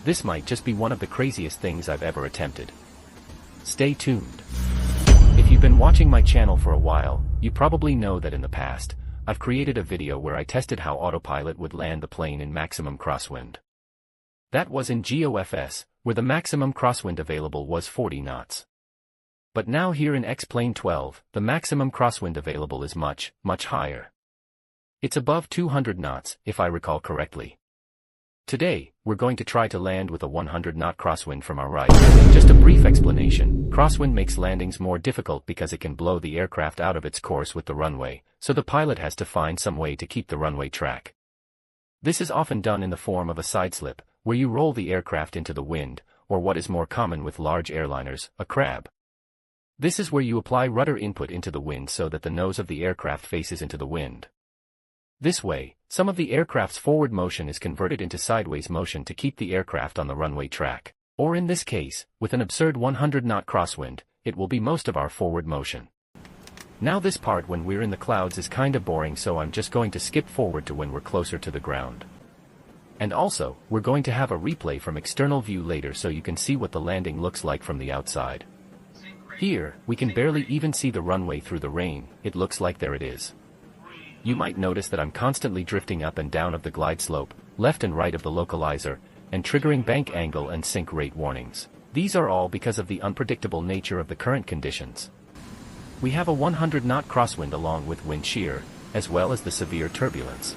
This might just be one of the craziest things I've ever attempted. Stay tuned. If you've been watching my channel for a while, you probably know that in the past, I've created a video where I tested how autopilot would land the plane in maximum crosswind. That was in GeoFS, where the maximum crosswind available was 40 knots. But now here in X-Plane 12, the maximum crosswind available is much, much higher. It's above 200 knots, if I recall correctly. Today, we're going to try to land with a 100-knot crosswind from our right. Just a brief explanation, crosswind makes landings more difficult because it can blow the aircraft out of its course with the runway, so the pilot has to find some way to keep the runway track. This is often done in the form of a sideslip, where you roll the aircraft into the wind, or what is more common with large airliners, a crab. This is where you apply rudder input into the wind so that the nose of the aircraft faces into the wind. This way, some of the aircraft's forward motion is converted into sideways motion to keep the aircraft on the runway track. Or in this case, with an absurd 100-knot crosswind, it will be most of our forward motion. Now this part when we're in the clouds is kinda boring, so I'm just going to skip forward to when we're closer to the ground. And also, we're going to have a replay from external view later so you can see what the landing looks like from the outside. Here, we can barely even see the runway through the rain. It looks like there it is. You might notice that I'm constantly drifting up and down of the glide slope, left and right of the localizer, and triggering bank angle and sink rate warnings. These are all because of the unpredictable nature of the current conditions. We have a 100-knot crosswind along with wind shear, as well as the severe turbulence.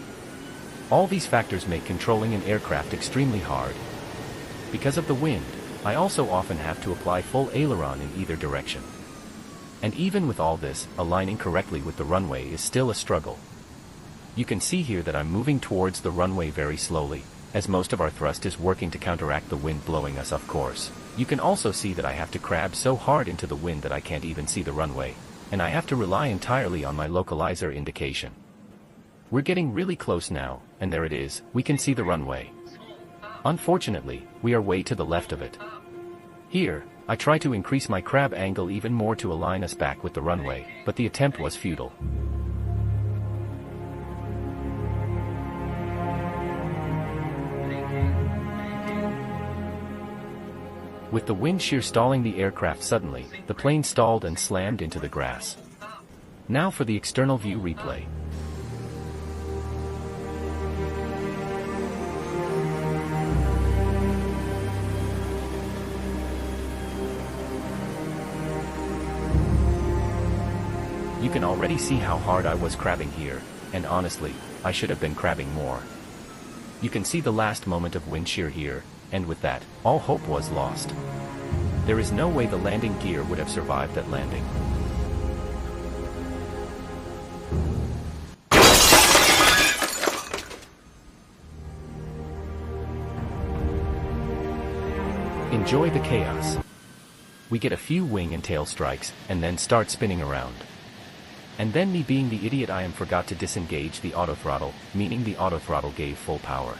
All these factors make controlling an aircraft extremely hard. Because of the wind, I also often have to apply full aileron in either direction. And even with all this, aligning correctly with the runway is still a struggle. You can see here that I'm moving towards the runway very slowly, as most of our thrust is working to counteract the wind blowing us off course. You can also see that I have to crab so hard into the wind that I can't even see the runway, and I have to rely entirely on my localizer indication. We're getting really close now, and there it is, we can see the runway. Unfortunately, we are way to the left of it. Here, I try to increase my crab angle even more to align us back with the runway, but the attempt was futile. With the wind shear stalling the aircraft suddenly, the plane stalled and slammed into the grass. Now for the external view replay. You can already see how hard I was crabbing here, and honestly, I should have been crabbing more. You can see the last moment of wind shear here, and with that, all hope was lost. There is no way the landing gear would have survived that landing. Enjoy the chaos. We get a few wing and tail strikes, and then start spinning around. And then me being the idiot I am forgot to disengage the autothrottle, meaning the autothrottle gave full power.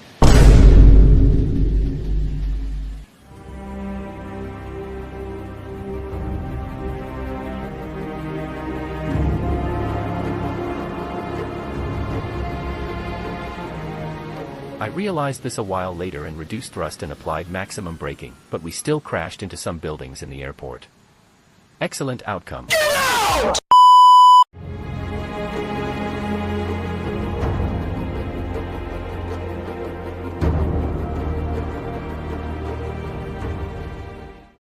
I realized this a while later and reduced thrust and applied maximum braking, but we still crashed into some buildings in the airport. Excellent outcome. Get out!